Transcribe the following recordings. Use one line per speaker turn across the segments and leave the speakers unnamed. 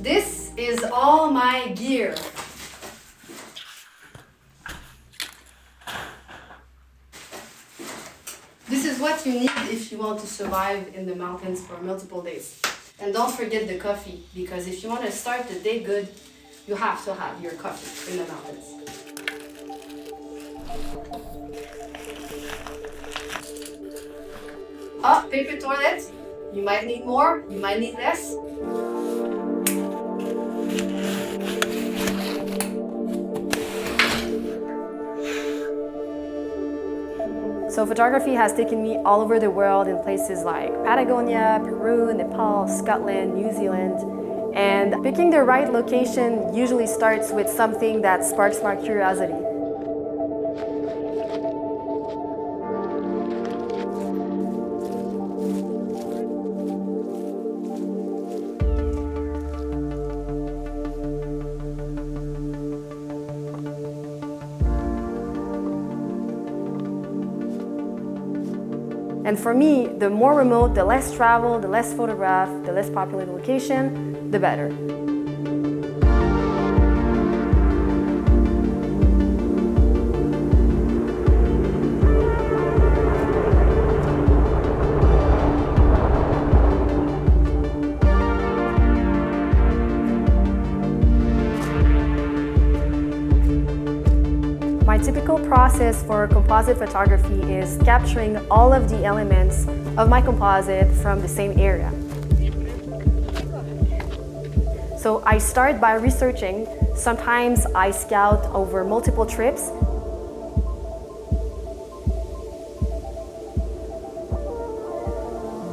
This is all my gear. This is what you need if you want to survive in the mountains for multiple days. And don't forget the coffee, because if you want to start the day good, you have to have your coffee in the mountains. Ah, paper toilet. You might need more, you might need less. So photography has taken me all over the world in places like Patagonia, Peru, Nepal, Scotland, New Zealand. And picking the right location usually starts with something that sparks my curiosity. And for me, the more remote, the less travel, the less photograph, the less popular the location, the better. My typical process for composite photography is capturing all of the elements of my composite from the same area. So I start by researching. Sometimes I scout over multiple trips.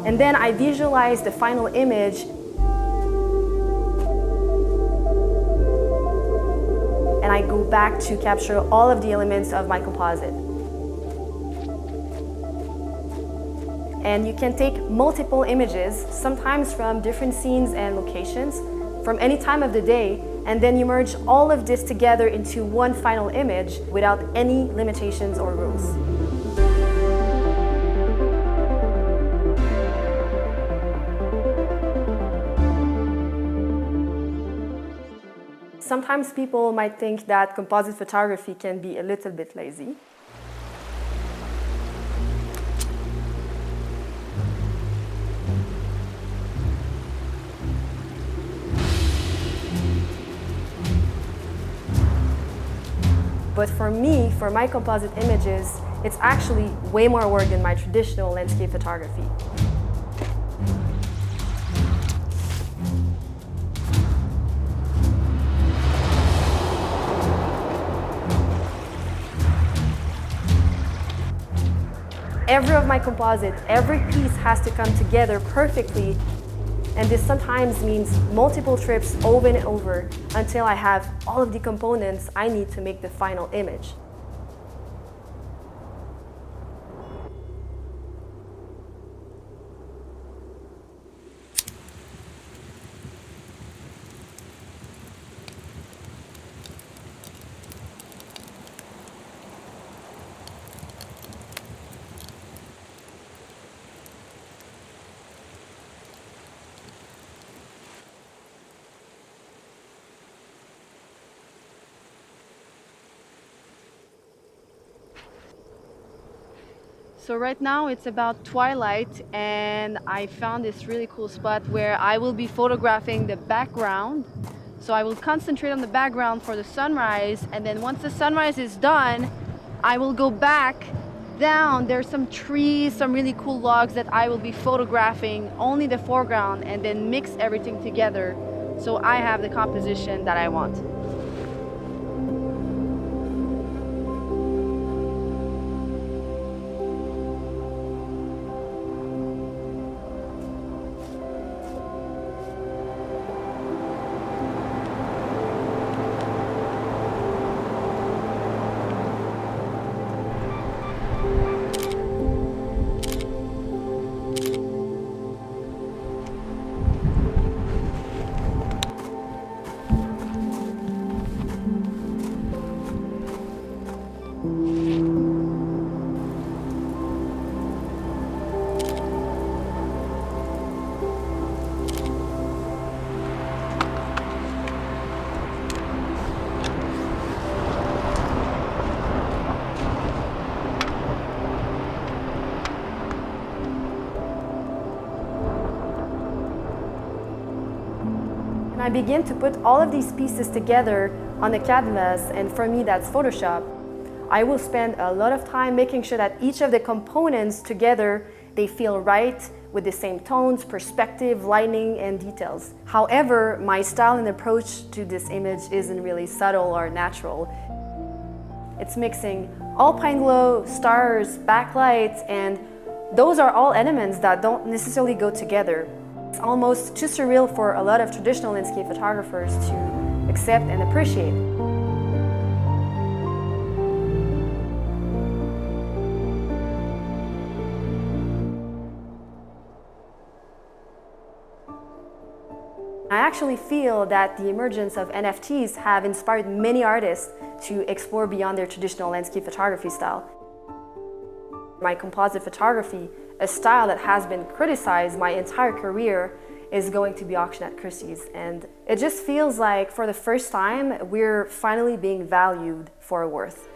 And then I visualize the final image. And I go back to capture all of the elements of my composite. And you can take multiple images, sometimes from different scenes and locations, from any time of the day, and then you merge all of this together into one final image without any limitations or rules. Sometimes people might think that composite photography can be a little bit lazy. But for me, for my composite images, it's actually way more work than my traditional landscape photography. Every of my composite, every piece has to come together perfectly, and this sometimes means multiple trips over and over until I have all of the components I need to make the final image. So right now it's about twilight, and I found this really cool spot where I will be photographing the background. So I will concentrate on the background for the sunrise, and then once the sunrise is done, I will go back down. There's some trees, some really cool logs that I will be photographing only the foreground, and then mix everything together so I have the composition that I want. And I begin to put all of these pieces together on a canvas, and for me that's Photoshop. I will spend a lot of time making sure that each of the components together, they feel right with the same tones, perspective, lighting, and details. However, my style and approach to this image isn't really subtle or natural. It's mixing alpine glow, stars, backlights, and those are all elements that don't necessarily go together. It's almost too surreal for a lot of traditional landscape photographers to accept and appreciate. I actually feel that the emergence of NFTs have inspired many artists to explore beyond their traditional landscape photography style. My composite photography, a style that has been criticized my entire career, is going to be auctioned at Christie's, and it just feels like for the first time we're finally being valued for our worth.